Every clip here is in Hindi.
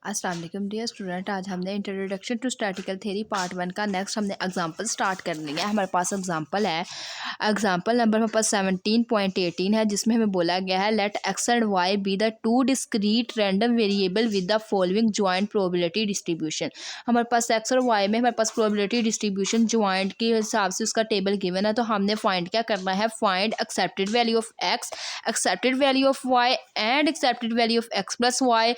अस्सलाम वालेकुम डियर स्टूडेंट। आज हमने introduction to statical theory part 1 का नेक्स्ट हमने एग्जांपल स्टार्ट करनी है। हमारे पास एग्जांपल है, एग्जांपल नंबर हमारे पास 17.18 है, जिसमें हमें बोला गया है let X and Y be the two discrete random variable with the following joint probability distribution. हमारे पास एक्स और वाई में हमारे पास प्रोबेबिलिटी डिस्ट्रीब्यूशन ज्वाइंट के हिसाब से उसका टेबल गिवन है। तो हमने फाइंड क्या करना है, find expected value of x, expected value of y and expected value of x plus y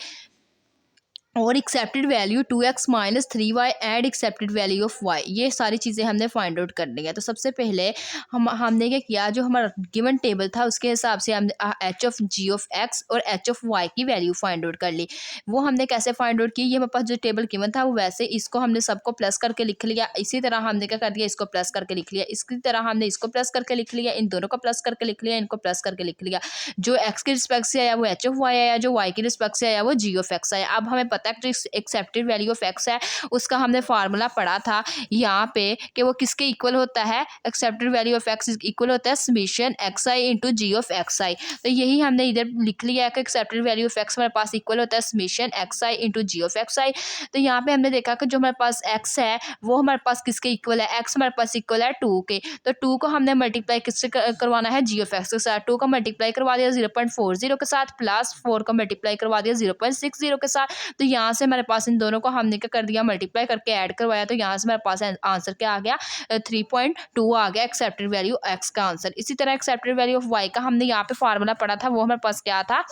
और expected value 2x minus 3y and expected value of y। ये सारी चीज़ें हमने फाइंड आउट करनी है। तो सबसे पहले हमने क्या किया, जो हमारा गिवन टेबल था उसके हिसाब से हमने h of g of x और h ऑफ y की वैल्यू फाइंड आउट कर ली। वो हमने कैसे फाइंड आउट की, ये हमारे पास जो टेबल गिवन था वो वैसे इसको हमने सबको प्लस करके लिख लिया। इसी तरह हमने क्या कर दिया, इसको प्लस करके लिख लिया। इसी तरह हमने इसको प्लस करके लिख लिया, इन दोनों को प्लस करके लिख लिया, इनको प्लस करके लिख लिया। जो x के रिस्पेक्ट से आया वो h ऑफ y आया, जो y के रिस्पेक्ट से आया वो g ऑफ x आया। अब हमें पता है जो एक्सेप्टेड वैल्यू ऑफ x है उसका हमने फार्मूला पढ़ा था यहाँ पे कि वो किसके इक्वल होता है, expected value of x equal होता है summation xi into ji of xi। तो यही हमने इधर लिख लिया है कि एक्सेप्टेड वैल्यू ऑफ x हमारे पास इक्वल होता है summation xi into ji of xi। तो यहाँ पे हमने देखा कि जो हमारे पास x है वो हमारे पास किसके इक्वल है, x हमारे पास इक्वल है 2 के। तो 2 को हमने मल्टीप्लाई किससे करवाना है, जी ऑफ x के साथ। 2 को मल्टीप्लाई करवा दिया 0.40 के साथ, प्लस 4 को मल्टीप्लाई करवा दिया 0.60 के साथ। तो यहाँ से हमारे पास इन दोनों को हमने क्या कर दिया, मल्टीप्लाई करके ऐड करवाया। तो यहाँ से हमारे पास आंसर क्या आ गया, 3.2 आ गया एक्सेप्टेड वैल्यू x का आंसर। इसी तरह एक्सेप्टेड वैल्यू ऑफ y का हमने यहाँ पे फार्मूला पढ़ा था, वो हमारे पास क्या था,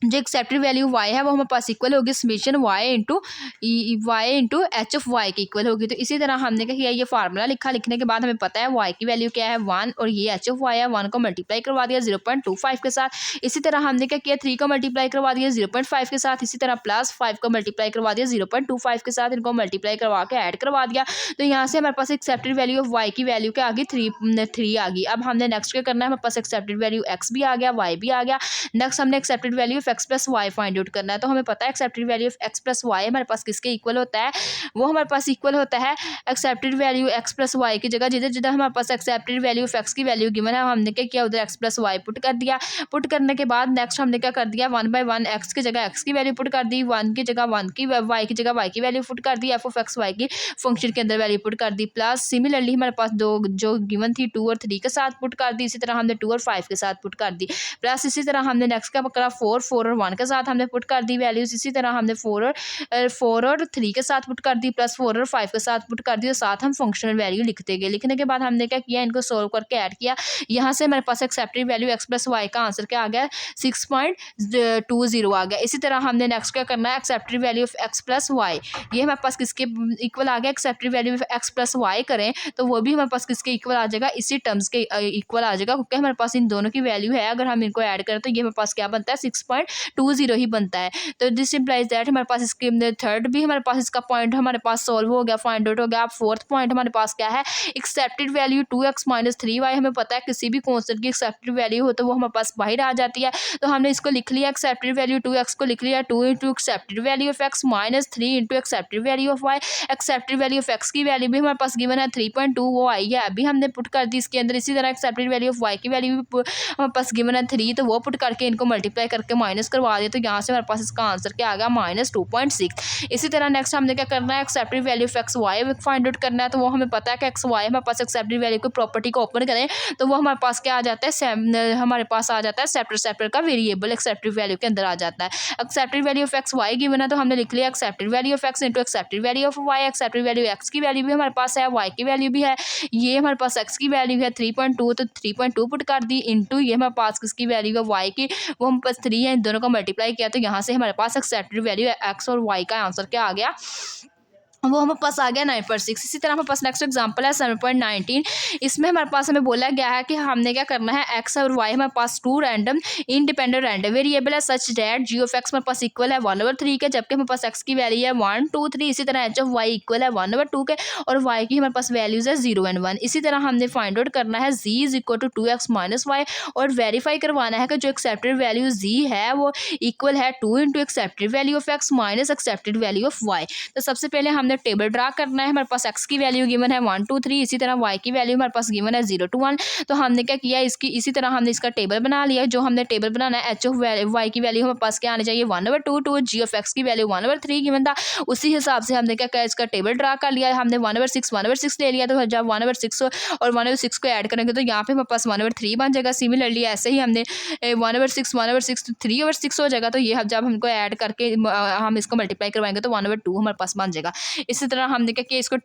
जो एक्सेप्टेड वैल्यू y है वो हमारे पास इक्वल होगी summation y into H of y के इक्वल होगी। तो इसी तरह हमने क्या किया, ये फार्मूला लिखा। लिखने के बाद हमें पता है y की वैल्यू क्या है 1 और ये एच ऑफ y है, 1 को मल्टीप्लाई करवा दिया 0.25 के साथ। इसी तरह हमने क्या किया, 3 को मल्टीप्लाई करवा दिया 0.5 के साथ। इसी तरह प्लस 5 को मल्टीप्लाई करवा दिया 0.25 के साथ, इनको मल्टीप्लाई करवा के ऐड करवा दिया। तो यहाँ से हमारे पास एक्सेप्टेड वैल्यू ऑफ y की वैल्यू क्या आ गई, 3 आ गई। अब हमने नेक्स्ट क्या करना है, हमारे पास एक्सेप्टेड वैल्यू x भी आ गया, y भी आ गया। नेक्स्ट हमने expected value of x plus Y find out करना है। तो हमें पता है expected value of x plus Y हमारे पास किसके इक्वल होता है, वो हमारे पास इक्वल होता है expected value x plus Y की जगह जिधर जिधर हमारे पास एक्सेप्टेड वैल्यू ऑफ x की वैल्यू गिवन है हमने क्या किया, उधर x प्लस वाई पुट कर दिया। पुट करने के बाद नेक्स्ट हमने क्या कर दिया, 1/1 x की जगह x की वैल्यू पुट कर दी, 1 की जगह 1 की, y की जगह y की वैल्यू पुट कर दी, f ऑफ x y की फंक्शन के अंदर वैल्यू पुट कर दी। प्लस सिमिलरली हमारे पास दो जो गिवन थी 2 और 3 के साथ पुट कर दी। इसी तरह हमने 2 और 5 के साथ पुट कर दी। प्लस इसी तरह हमने नेक्स्ट क्या पकड़ा, 4 और 1 के साथ हमने पुट कर दी वैल्यूज। इसी तरह हमने 4 और 3 के साथ पुट कर दी, प्लस 4 और 5 के साथ पुट कर दी, और साथ हम फंक्शनल वैल्यू लिखते गए। लिखने के बाद हमने क्या किया, इनको सोल्व करके ऐड किया। यहाँ से हमारे पास expected value x plus y का आंसर क्या आ गया, 6.20 आ गया। इसी तरह हमने नेक्स्ट क्या करना है, expected value of x plus Y, ये हमारे पास किसके इक्वल आ गया, expected value of x plus Y करें तो वो भी हमारे पास किसके इक्वल आ जाएगा, इसी टर्म्स के इक्वल आ जाएगा, क्योंकि हमारे पास इन दोनों की वैल्यू है। अगर हम इनको ऐड करें तो ये हमारे पास क्या बनता है, 6.20 ही बनता है। तो दिस इम्प्लाइज दैट हमारे पास इसके थर्ड भी हमारे पास इसका पॉइंट हमारे पास सॉल्व हो गया, फाइंड आउट हो गया। अब फोर्थ पॉइंट हमारे पास क्या है, expected value 2x minus 3y। हमें पता है किसी भी कॉन्स्टेंट की एक्सेप्टेड वैल्यू हो तो वो हमारे पास बाहर आ जाती है। तो हमने इसको लिख लिया, एक्सेप्टेड वैल्यू 2x को लिख लिया 2 into expected value of x minus 3 into expected value of y। Accepted value of x की वैल्यू भी हमारे पास गिवन है 3.2, वो आई है, अभी हमने पुट कर दी इसके अंदर। इसी तरह एक्सेप्टेड वैल्यू ऑफ y की वैल्यू भी हमारे पास गिवन है 3, तो वो पुट करके इनको मल्टीप्लाई करके माइनस करवा दिया। तो यहाँ से हमारे पास इसका आंसर क्या आ गया, -2.6। इसी तरह नेक्स्ट हमने क्या करना है, expected value of X Y find out करना है। तो वो हमें पता है कि एक्स वाई हमारे पास एक्सेप्टेड वैल्यू की प्रॉपर्टी को ओपन करें तो वो हमारे पास क्या आ जाता है, हमारे पास आ जाता है सेपरेट का वेरिएबल एक्सेप्टेड वैल्यू के अंदर आ जाता है। Expected value of X Y given है तो हमने लिख लिया expected value of X into expected value of Y. Expected value X की वैल्यू भी हमारे पास है, वाई की वैल्यू भी है, ये हमारे पास एक्स की वैल्यू है 3.2, तो 3.2 पुट कर दी इंटू ये हमारे पास किसकी वैल्यू है, वाई की, वो हम पास 3 है, इन दोनों को मल्टीप्लाई किया। तो यहाँ से हमारे पास एक्सेप्टेड वैल्यू एक्स और वाई का आंसर क्या आ गया, वो हमारे पास आ गया 9.6। इसी तरह हमारे पास नेक्स्ट एग्जांपल है 7.19। इसमें हमारे पास हमें बोला गया है कि हमने क्या करना है, x और y हमारे पास 2 रैंडम इंडिपेंडेंट रैंडम वेरिएबल है such that g of x हमारे पास इक्वल है 1/3 के, जबकि हमारे पास x की वैल्यू है 1 2 3। इसी तरह h ऑफ y इक्वल है 1/2 के और y की हमारे पास वैल्यूज है 0 और 1। इसी तरह हमने फाइंड आउट करना है z is equal to 2x minus Y और वेरीफाई करवाना है कि जो एक्सेप्टेड वैल्यू z है वो इक्वल है 2 into expected value of x minus expected value of y। तो सबसे पहले हमने हमें टेबल ड्रा करना है। हमारे पास एक्स की वैल्यू गिवन है 1 2 3, इसी तरह वाई की वैल्यू हमारे पास गिवन है 0 to 1। तो हमने क्या किया, इसकी इसी तरह हमने इसका टेबल बना लिया। जो हमने टेबल बनाना है, एच ऑफ वाई की वैल्यू हमारे पास क्या आनी चाहिए 1/2 टू जी ऑफ एक्स की वैल्यू 1/3 गिवन था। उसी हिसाब से हमने क्या किया, इसका टेबल ड्रा कर लिया। हमने 1/6 ले लिया, तो जब 1/6 और 1/6 को ऐड करेंगे तो यहाँ पे हमारे पास 1/3 बन जाएगा। सिमिलरली ऐसे ही हमने 1/6 3/6 हो जाएगा। तो ये जब हमको ऐड करके हम इसको मल्टीप्लाई करवाएंगे तो 1/2 हमारे पास बन जाएगा। इसी तरह हमने क्या किया, इसको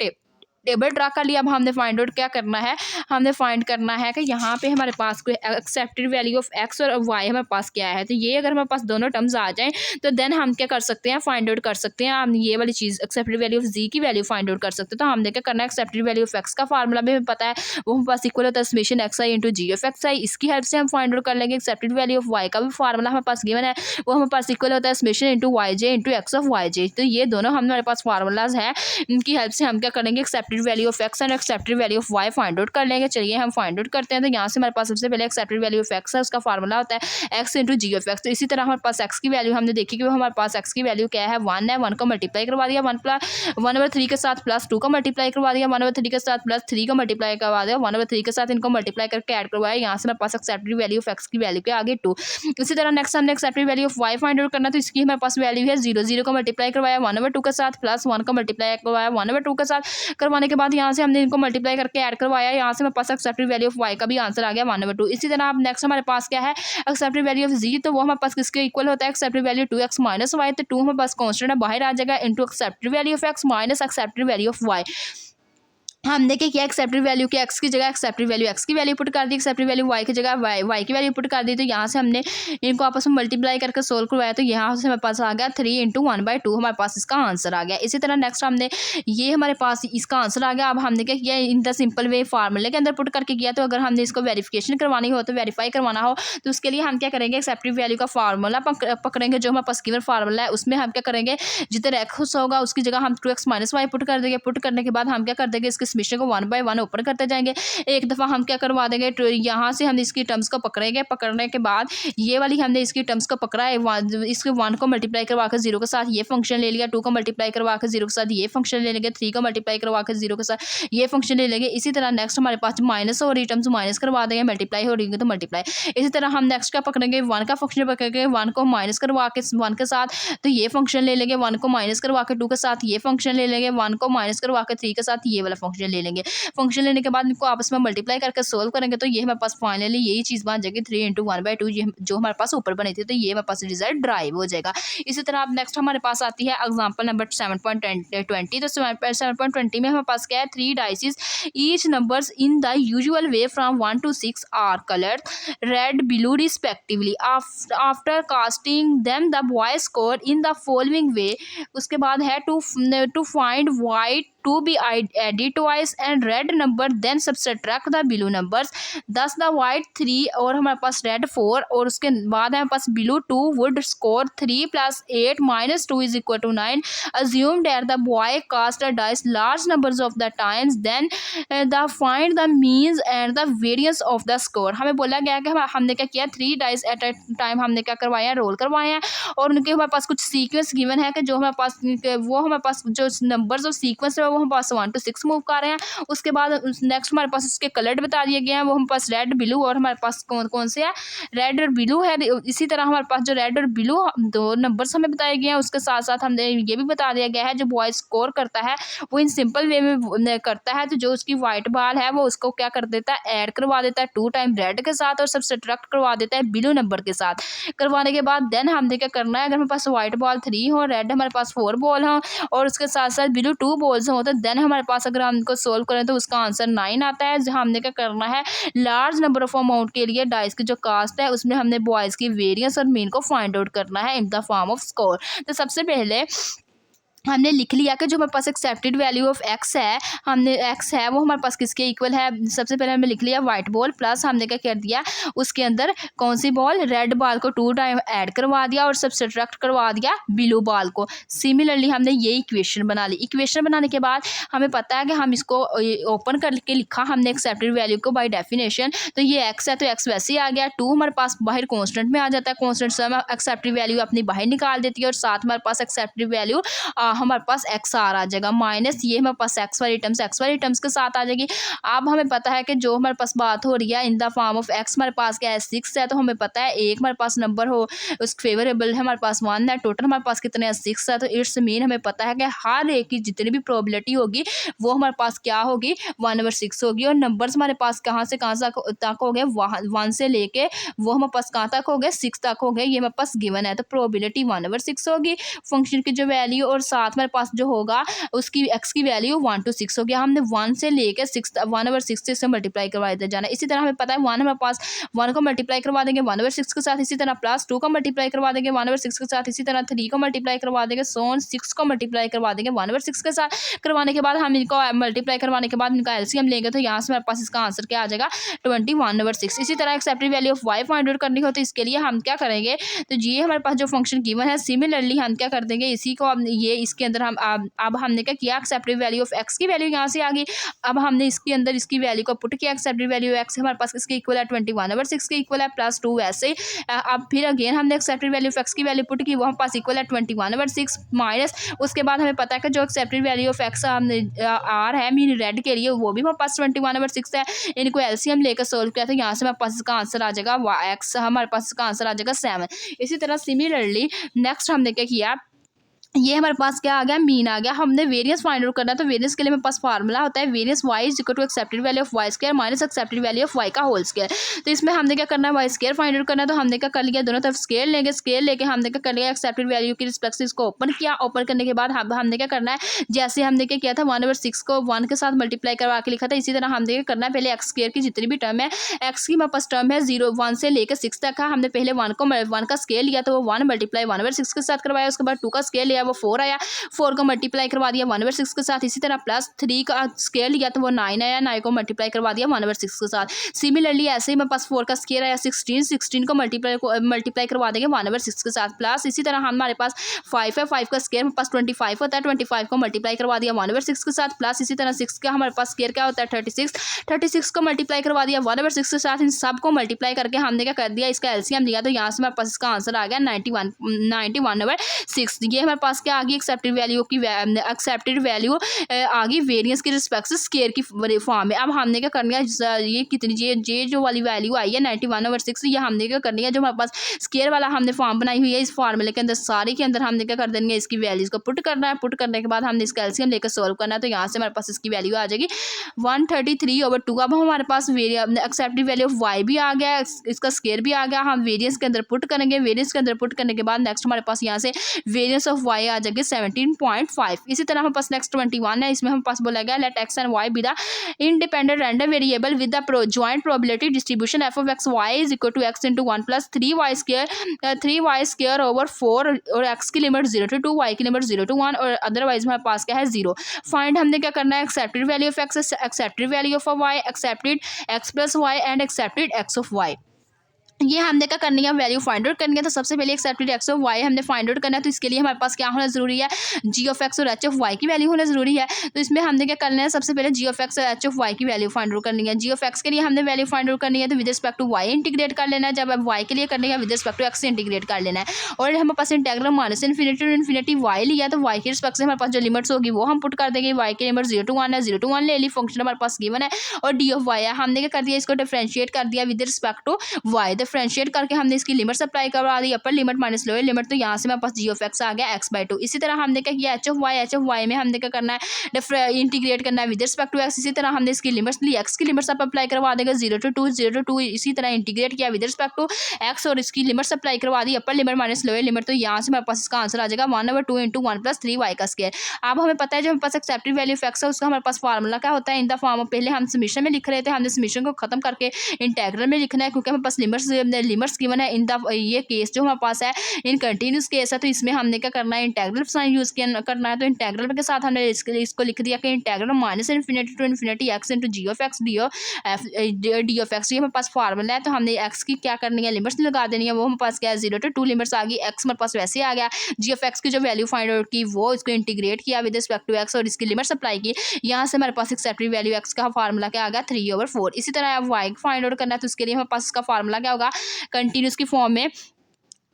टेबल ड्रा कर लिया। अब हमने फाइंड आउट क्या करना है, हमने फाइंड करना है कि यहाँ पे हमारे पास कोई एक्सेप्टेड वैल्यू ऑफ एक्स और वाई हमारे पास क्या है। तो ये अगर हमारे पास दोनों टर्म्स आ जाएं तो देन हम क्या कर सकते हैं, फाइंड आउट कर सकते हैं। हम ये वाली चीज़ एक्सेप्टेड वैल्यू ऑफ जी की वैल्यू फाइंड आउट कर सकते हैं। तो हमने क्या करना है, एक्सेप्टेड वैल्यू ऑफ एक्स का फार्मूला भी हमें पता है, वो हमारे पास इक्वल होता है summation x i into ji of x i. इसकी हेल्प से हम फाइंड आउट कर लेंगे। एक्सेप्टेड वैल्यू ऑफ वाई का भी फार्मूला हमारे पास गिवन है, वो हमारे पास इक्वल होता है summation into y j into x of y j. तो ये दोनों हमारे पास फार्मूलाज हैं, इनकी हेल्प से हम क्या करेंगे, expected value of x expected value of Y find out कर लेंगे। चलिए हम फाइंड आउट करते हैं। तो यहाँ से हमारे पास सबसे पहले एक्सेप्टेड वैल्यू ऑफ एक्स है, उसका फार्मूला होता है X into ji of X. तो इसी तरह हमारे पास एक्स की वैल्यू हमने देखी कि हमारे पास एक्स की वैल्यू क्या है 1 है। 1 को मल्टीप्लाई करवा दिया 1/3 के साथ, प्लस 2 का मल्टीप्लाई करवा दिया 1/3 के साथ, प्लस 3 का मल्टीप्लाई करवा दिया 1/3 के साथ। इनको मल्टीप्लाई करके ऐड करवाया। यहाँ से हमारे पास एक्सेप्टेड वैल्यू ऑफ एक्स की वैल्यू के आगे 2। इसी तरह नेक्स्ट हमने expected value of Y find out करना। तो इसकी हमारे पास वैल्यू है 0 0 को मल्टीप्लाई करवाया 1/2 के साथ, प्लस 1 का मल्टीप्लाई करवाया 1/2 के साथ। करवाने के बाद यहाँ से हमने इनको मल्टीप्लाई करके ऐड करवाया। यहाँ से हमारे पास एक्सेप्टेड वैल्यू ऑफ वाई का भी आंसर आ गया 1/2। इसी तरह अब नेक्स्ट हमारे पास क्या है, एक्सेप्टेड वैल्यू ऑफ जी। तो वो हमारे पास किसके इक्वल होता है, expected value 2x minus Y. तो 2 हमारे पास कांस्टेंट है, बाहर आ जाएगा, into expected value of X minus expected value of Y. हमने क्या किया, एक्सेप्टेड वैल्यू के एक्स की जगह एक्सेप्टेड वैल्यू एक्स की वैल्यू पुट कर दी, एक्सेप्टेड वैल्यू वाई की जगह वाई की वैल्यू पुट कर दी। तो यहाँ से हमने इनको आपस में मल्टीप्लाई करके सोल्व करवाया। तो यहाँ से हमारे पास आ गया 3 इंटू 1/2 हमारे पास इसका आंसर आ गया। इसी तरह नेक्स्ट हमने ये हमारे पास इसका आंसर आ गया। अब हमने क्या किया, इन द सिंपल वे फार्मूले के अंदर पुट करके किया। तो अगर हमने इसको वेरिफिकेशन करवानी हो, तो वेरीफाई करवाना हो, तो उसके लिए हम क्या करेंगे, एक्सेप्टेड वैल्यू का फार्मूला पकड़ेंगे जो हमारे पास गिवन फार्मूला है। उसमें हम क्या करेंगे, जिधर एक्स होगा उसकी जगह हम 2x माइनस वाई पुट कर देंगे। पुट करने के बाद हम क्या कर देंगे, इसके समेशन को 1/1 ओपन करते जाएंगे। एक दफ़ा हम क्या करवा देंगे, यहाँ से हम इसकी टर्म्स को पकड़ेंगे। पकड़ने के बाद ये वाली हमने इसकी टर्म्स को पकड़ा है, इसके 1 को मल्टीप्लाई करवा कर 0 के साथ ये फंक्शन ले लिया, 2 को मल्टीप्लाई करवा कर 0 के साथ ये फंक्शन ले लेंगे, 3 को मल्टीप्लाई करवा कर 0 के साथ ये फंक्शन ले लेंगे। इसी तरह नेक्स्ट हमारे पास माइनस हो रही टर्म्स माइनस करवा देंगे, मल्टीप्लाई हो रही है तो मल्टीप्लाई। इसी तरह हम नेक्स्ट क्या पकड़ेंगे, 1 का फंक्शन पकड़ेंगे, 1 को माइनस करवा के 1 के साथ तो ये फंक्शन ले लेंगे, 1 को माइनस करवा के 2 के साथ ये फंक्शन ले लेंगे, 1 को माइनस करवा के 3 के साथ ये वाला फंक्शन ले लेंगे। फंक्शन लेने के बाद इनको आपस में मल्टीप्लाई करके सोल्व करेंगे। तो ये हमारे पास फाइनली यही चीज़ बन जाएगी 3 इंटू 1/2 जो हमारे पास ऊपर बनी थी। तो ये हमारे पास रिजल्ट ड्राइव हो जाएगा। इसी तरह अब नेक्स्ट हमारे पास आती है एग्जाम्पल नंबर 7.20। तो 7.20 में हमारे पास क्या है, 3 dices each numbers in the usual way from 1 to 6 are coloured red blue respectively. After casting them the boy score in the following way. उसके बाद है to find white to be added twice and red number, then subtract the below numbers। thus the white 3 और हमारे पास red 4 और उसके बाद हमारे पास below 2 would score 3 plus 8 minus 2 is equal to 9। assume that the boy cast a dice large numbers of the times, then the find the means and the variance of the score। हमें बोला गया कि हमने क्या किया, 3 डाइस एट अ टाइम हमने क्या करवाया, रोल करवाए हैं और उनके हमारे पास कुछ सीक्वेंस गिवन है कि जो हमारे पास वो हमारे पास जो नंबर्स और सीक्वेंस है वो हम पास 1 to 6 मूव कर रहे हैं। उसके बाद नेक्स्ट हमारे पास इसके कलर्ड बता दिए गए हैं, वो हमारे पास रेड ब्लू और हमारे पास कौन से है, रेड और ब्लू है। इसी तरह हमारे पास जो रेड और ब्लू 2 नंबर्स हमें बताए गए हैं। उसके साथ साथ हमने ये भी बता दिया गया है जो बॉय स्कोर करता है वो इन सिंपल वे में करता है। तो जो उसकी वाइट बॉल है वो उसको क्या कर देता है, ऐड करवा देता है 2 टाइम रेड के साथ और सब्ट्रैक्ट करवा देता है ब्लू नंबर के साथ। करवाने के बाद देन हमने क्या करना है, अगर हमारे पास वाइट बॉल 3 हो, रेड हमारे पास 4 बॉल हो और उसके साथ साथ ब्लू 2 बॉल्स हो, तो देन हमारे पास अगर हम इनको सोल्व करें तो उसका आंसर 9 आता है। जहाँ हमने क्या करना है, लार्ज नंबर ऑफ अमाउंट के लिए डाइस की जो कास्ट है उसमें हमने बॉयज़ की वेरियंस और मीन को फाइंड आउट करना है in the form off score. तो सबसे पहले हमने लिख लिया कि जो हमारे पास एक्सेप्टेड वैल्यू ऑफ एक्स है, हमने एक्स है वो हमारे पास किसके इक्वल है। सबसे पहले हमने लिख लिया वाइट बॉल प्लस हमने क्या कर दिया, उसके अंदर कौन सी बॉल, रेड बॉल को 2 टाइम ऐड करवा दिया और सब्ट्रैक्ट करवा दिया ब्लू बॉल को। सिमिलरली हमने ये इक्वेशन बना ली। इक्वेशन बनाने के बाद हमें पता है कि हम इसको ओपन करके लिखा हमने एक्सेप्टेड वैल्यू को बाय डेफिनेशन। तो ये एक्स है तो एक्स वैसे ही आ गया, 2 हमारे पास बाहर कॉन्स्टेंट में आ जाता है, कॉन्स्टेंट से हम एक्सेप्टेड वैल्यू अपनी बाहर निकाल देती है और साथ हमारे पास एक्सेप्टेड वैल्यू हमारे पास एक्स आर आ जाएगा माइनस ये हमारे पास एक्स वाली टर्म्स के साथ आ जाएगी। अब हमें पता है कि जो हमारे पास बात हो रही है in the form of x हमारे पास क्या है 6 है, तो हमें पता है एक हमारे पास नंबर हो उस फेवरेबल है हमारे पास 1 है, टोटल हमारे पास कितने हैं 6 है, तो इट्स मीन हमें पता है कि हर एक की जितनी भी प्रोबेबिलिटी होगी वो हमारे पास क्या होगी 1/6 होगी। और नंबर्स हमारे पास कहाँ से कहाँ तक हो गए 1 से लेके वो हमारे पास कहाँ तक हो गए 6 तक हो गए, ये हमारे पास गिवन है, तो प्रोबेबिलिटी 1/6 होगी फंक्शन की जो वैल्यू, और साथ हमारे पास जो होगा उसकी एक्स की वैल्यू 1 to 6 हो गया। हमने 1 से लेकर 6 1/6 से मल्टीप्लाई करवा देते जाना। इसी तरह हमें पता है 1 हमारे पास 1 को मल्टीप्लाई करवा देंगे 1/6 के साथ, इसी तरह प्लस 2 को मल्टीप्लाई करवा देंगे 1/6 के साथ, इसी तरह 3 को मल्टीप्लाई करवा देंगे, सो ऑन 6 को मल्टीप्लाई करवा देंगे 1/6 के साथ। करवाने के बाद हम इनको मल्टीप्लाई करवाने के बाद इनका एलसीएम लेंगे तो यहाँ से हमारे पास इसका आंसर क्या आ जाएगा 21/6। इसी तरह accepted value of y find out करनी हो तो इसके लिए हम क्या करेंगे, तो ये हमारे पास जो फंक्शन गिवन है सिमिलरली हम क्या कर देंगे इसी को ये इसके अंदर हम अब हमने क्या किया एक्सेप्टेड वैल्यू ऑफ x की वैल्यू यहाँ से आ गई। अब हमने इसके अंदर इसकी वैल्यू को पुट किया, एक्सेप्टेड वैल्यू x हमारे पास इसके इक्वल है 21/6 के इक्वल है प्लस 2 वैसे। अब फिर अगेन हमने एक्सेप्टेड वैल्यू ऑफ x की वैल्यू पुट की वो हमारे पास इक्वल है 21/6 माइनस उसके बाद हमें पता है कि जो एक्सेप्टेड वैल्यू ऑफ x आर है मीन रेड के लिए वो भी हमारे पास 21/6 है। इनको एलसीएम लेकर सोल्व किया तो यहाँ से हमारे पास इसका आंसर आ जाएगा x हमारे पास इसका आंसर आ जाएगा 7। इसी तरह सिमिलरली नेक्स्ट हमने क्या किया, ये हमारे पास क्या आ गया मीन आ गया। हमने वेरियंस फाइंड आउट करना है तो वेरियंस के लिए हमारे पास फार्मूला होता है variance y is equal to expected value of y square minus expected value of y का होल स्क्वायर। तो इसमें हमने क्या करना है y स्क्वायर फाइंड आउट करना है तो हमने क्या कर लिया दोनों तरफ स्केल लेंगे, स्केल लेके हमने क्या कर लिया एक्सेप्टेड वैल्यू की रिस्पेक्ट से इसको ओपन किया। ओपन करने के बाद हमने क्या करना है जैसे हमने क्या किया था 1/6 को 1 के साथ मल्टीप्लाई करवा के लिखा था, इसी तरह हमने क्या करना है पहले एक्स स्क्वायर की जितनी भी टर्म है एक्स की हमारे पास टर्म है 1 से लेकर 6 तक है, हमने पहले 1 का स्केल लिया तो वो 1 मल्टीप्लाई 1/6 के साथ करवाया, उसके बाद 2 का स्केल लिया वो 4 आया, 4 को मल्टीप्लाई करवा दिया 1/6 के साथ, इसी तरह प्लस 3 का स्केयर लिया तो वो 9 आया, 9 को मल्टीप्लाई करवा दिया 1/6 के साथ। सिमिलरली ऐसे ही मेरे पास 4 का स्केयर आया 16 को मल्टीप्लाई करवा देंगे 1/6 के साथ, प्लस इसी तरह हमारे पास 5 है, 5 का स्केयर मेरे पास 25 होता है, 25 को मल्टीप्लाई करवा दिया 1/6 के साथ, प्लस इसी तरह 6 का हमारे पास स्केयर क्या होता है 36 को मल्टीप्लाई करवा दिया 1/6 के साथ। इन सब को मल्टीप्लाई करके हमने क्या कर दिया इसका एलसीएम लिया तो यहाँ से हमारे पास इसका आंसर आ गया 91/6। ये हमारे पास क्या आ गई एक्सेप्टेड वैल्यू की एक्सेप्टेड वैल्यू आ गई वेरिएंस के रिस्पेक्ट से स्केयर की फॉर्म में। अब हमने क्या करनी है ये कितनी ये जो वाली वैल्यू आई है 91/6 ये हमने क्या करनी है जो हमारे पास स्केयर वाला हमने फॉर्म बनाई हुई है इस फार्मूले के अंदर सारे के अंदर हमने क्या कर देंगे इसकी वैल्यूज को पुट करना है। पुट करने के बाद हमने इसका एलसीएम लेकर सॉल्व करना है तो यहाँ से हमारे पास इसकी वैल्यू आ जाएगी 133/2। अब हमारे पास एक्सेप्टेड वैल्यू ऑफ y भी आ गया, इसका स्केयर भी आ गया, हम वेरिएंस के अंदर पुट करेंगे, वेरिएंस के अंदर पुट करने के बाद नेक्स्ट हमारे पास यहाँ से वेरिएंस ऑफ y आ जाएगी 17.5। इसी तरह हमारे पास नेक्स्ट 21 है, इसमें हमारे पास बोला गया let x and y be the independent random variable with the joint probability distribution f of x y is equal to x into 1 plus 3y square over 4 और x की लिमिट 0 to 2 y की लिमिट 0 to 1 और अदरवाइज हमारे पास क्या है 0। फाइंड हमने क्या करना है expected value of x, accepted value of y, accepted x plus y and accepted x of y। ये हमने क्या करनी है वैल्यू फाइंड आउट करनी है तो सबसे पहले एक्सेप्टेड एक्स ऑफ वाई हमने फाइंड आउट करना है तो इसके लिए हमारे पास क्या होना जरूरी है जी ऑफ एक्स और एच ऑफ वाई की वैल्यू होना जरूरी है। तो इसमें हमने क्या करना है सबसे पहले जी ऑफ एक्स और एच ऑफ वाई की वैल्यू फाइंड आउट करनी है। जी ऑफ एक्स के लिए हमने वैल्यू फाइंड आउट करनी है तो with respect to Y integrate कर लेना है, जब अब वाई के लिए करनी है with respect to x integrate कर लेना है। और हमारे पास integral minus infinity to infinity y लिया तो वाई के रिस्पेक्ट से हमारे पास जो लिमिट्स होगी वो हम पुट कर देंगे। वाई की लिमिट 0 to 1 है, 0 to 1 ले ली, फंक्शन हमारे पास गिवन है और डी ऑफ वाई है, हमने क्या कर दिया इसको डिफरेंशिएट कर दिया with respect to y. Differentiate करके हमने इसकी लिमिट अप्लाई करवा दी upper limit minus lower limit, तो यहाँ से मेरे पास जी ऑफ एक्स आ गया x/2। इसी तरह हमने क्या किया एच ऑफ वाई में हमने क्या करना है इंटीग्रेट करना है विद रिस्पेक्ट टू एक्स। इसी तरह हमने इसकी लिमिट्स ली, एक्स की लिमिट्स अप्लाई करवा देगा 0 to 2 इसी तरह इंटीग्रेट किया विद रिस्पेक्ट टू एक्स और इसकी लिमिट्स अप्लाई करवा दी upper limit minus lower limit, तो यहाँ से मेरे पास इसका आंसर आ जाएगा 1/2 इंटू 1 प्लस 3y का स्क्वायर। अब हमें पता है जो हमारे पास एक्सेप्टेड वैल्यू ऑफ एक्स है उसका हमारे पास फार्मूला क्या होता है इन द फॉर्म, पहले हम समीशन में लिख रहे थे, हमने समीशन को खत्म करके इंटेग्रल में लिखना है क्योंकि हमारे पास लिमिट्स गिवन है इन द ये केस जो हमारे पास है इन कंटिन्यूस केस है तो इसमें हमने क्या करना है इंटेग्रल साइन यूज करना है। तो इंटेग्रल के साथ हमने इसको लिख दिया कि integral minus infinity to infinity X into ji of X D of X, ये हमारे पास फार्मूला है। तो हमने एक्स की क्या करनी है लिमिट्स लगा देनी है, वो हमारे पास क्या है 0 to 2 लिमिट्स आ गई, एक्स हमारे पास वैसे आ गया। जी ऑफ एक्स की जो वैल्यू फाइंड आउट की वो इसको इंटीग्रेट किया विद रिस्पेक्ट टू एक्स और इसकी लिमिट्स अप्लाई की, यहाँ से हमारे पास एक्सेप्टेड वैल्यू एक्स का फार्मूला क्या आ गया 3/4। इसी तरह वाई फाइंड आउट करना है तो उसके लिए हमारे पास इसका फार्मूला क्या होगा कंटिन्यूस की फॉर्म में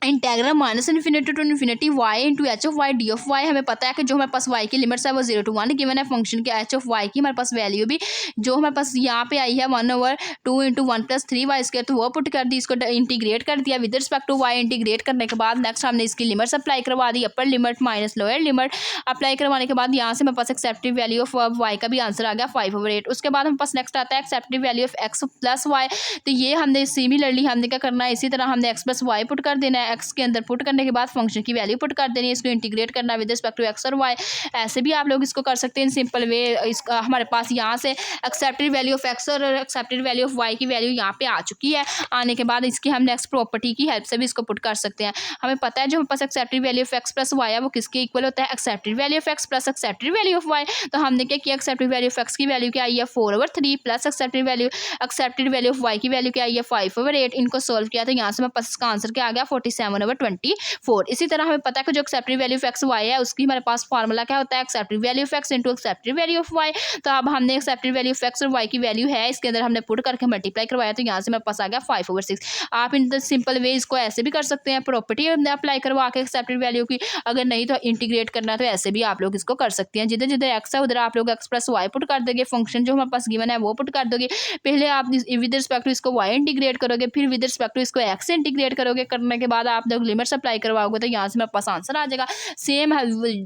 integral minus infinity to infinity Y into H of Y D of Y. हमें पता है कि जो हमारे पास वाई की लिमिट्स है वो 0 to 1 गिवन है फंक्शन के एच ऑफ वाई की हमारे पास वैल्यू भी जो हमारे पास यहाँ पे आई है 1/2 इंटू 1+3y², तो वो पुट कर दी, इसको इंटीग्रेट कर दिया with respect to Y. Integrate करने के बाद नेक्स्ट हमने इसकी लिमिट्स अप्लाई करवा दी, upper limit minus lower limit apply करवाने के बाद यहाँ से हमारे पास एक्सेप्टिव वैल्यू ऑफ वाई का भी आंसर आ गया 5/8। उसके बाद हमारे पास नेक्स्ट आता है expected value of x plus Y. तो ये हमने सिमिलरली हमने क्या करना है, इसी तरह हमने एक्स प्लस वाई पुट कर देना है, एक्स के अंदर पुट करने के बाद फंक्शन की वैल्यू पुट कर देनी है, इसको इंटीग्रेट करना विद रिस्पेक्ट टू एक्स और वाई। ऐसे भी आप लोग इसको कर सकते हैं सिंपल वे। इसका हमारे पास यहाँ से एक्सेप्टेड वैल्यू ऑफ एक्स और एक्सेप्टेड वैल्यू ऑफ वाई की वैल्यू यहाँ पे आ चुकी है। आने के बाद इसकी हम नेक्स्ट प्रॉपर्टी की हेल्प से भी इसको पुट कर सकते हैं। हमें पता है जो हमारे पास expected value of x plus y है वो किसके इक्वल होता है, expected value of x plus expected value of Y. तो हमने क्या किया, एक्सेप्टेड वैल्यू ऑफ एक्स की वैल्यू क्या आई है 4/3 plus expected value of y की वैल्यू क्या आई है 5/8। इनको सोल्व किया तो यहाँ से हमारे पास इसका आंसर क्या आ गया 47/24। इसी तरह हमें पता है कि जो expected value of X Y है उसकी हमारे पास फार्मूला क्या होता है, expected value of X into expected value of Y. तो अब हमने एक्सेप्टेड वैल्यू ऑफ एक्स और वाई की वैल्यू है इसके अंदर हमने पुट करके मल्टीप्लाई करवाया तो यहाँ से हमारे पास आ गया 5/6। आप इन द सिंपल वे इसको ऐसे भी कर सकते हैं, प्रॉपर्टी अप्लाई करवा के एक्सेप्टेड वैल्यू की। अगर नहीं तो इंटीग्रेट करना है तो ऐसे भी आप लोग इसको कर सकते हैं। जिधर जिधर एक्स है उधर आप लोग एक्स प्लस वाई पुट कर दोगे, फंक्शन जो हमारे पास गिवन है वो पुट कर दोगे। पहले आप विद रिस्पेक्ट टू इसको वाई इंटीग्रेट करोगे, फिर विद रिस्पेक्ट टू इसको एक्स इंटीग्रेट करोगे। करने के बाद आप लोग लिमिट्स अप्लाई करवाओगे तो यहाँ से मेरे पास आंसर आ जाएगा। सेम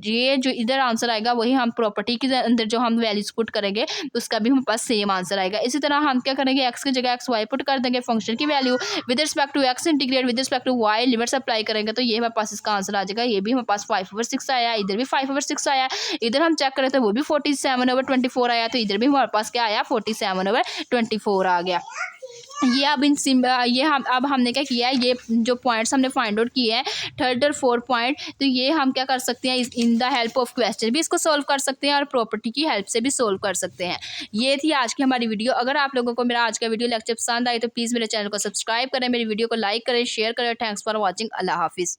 ये जो इधर आंसर आएगा वही हम प्रॉपर्टी के अंदर जो हम वैल्यूज पुट करेंगे उसका भी हमारे पास सेम आंसर आएगा। इसी तरह हम क्या करेंगे, एक्स की जगह एक्स वाई पुट कर देंगे, फंक्शन की value with respect to x integrate with respect to Y, limits apply करेंगे तो ये हमारे पास इसका आंसर आ जाएगा। ये भी हमारे पास 5/6 आया, इधर भी 5/6 आया। इधर हम चेक करें तो वो भी 47/24 आया, तो इधर भी हमारे पास क्या आया 47/24 आ गया। ये अब ये हम अब हमने क्या किया है, ये जो पॉइंट्स हमने फाइंड आउट किए हैं थर्ड और फोर्थ पॉइंट, तो ये हम क्या कर सकते हैं in the help of question भी इसको सॉल्व कर सकते हैं और प्रॉपर्टी की हेल्प से भी सॉल्व कर सकते हैं। ये थी आज की हमारी वीडियो। अगर आप लोगों को मेरा आज का वीडियो लेक्चर पसंद आए तो प्लीज़ मेरे चैनल को सब्सक्राइब करें, मेरी वीडियो को लाइक करें, शेयर करें। Thanks for watching. अल्लाह हाफिज़।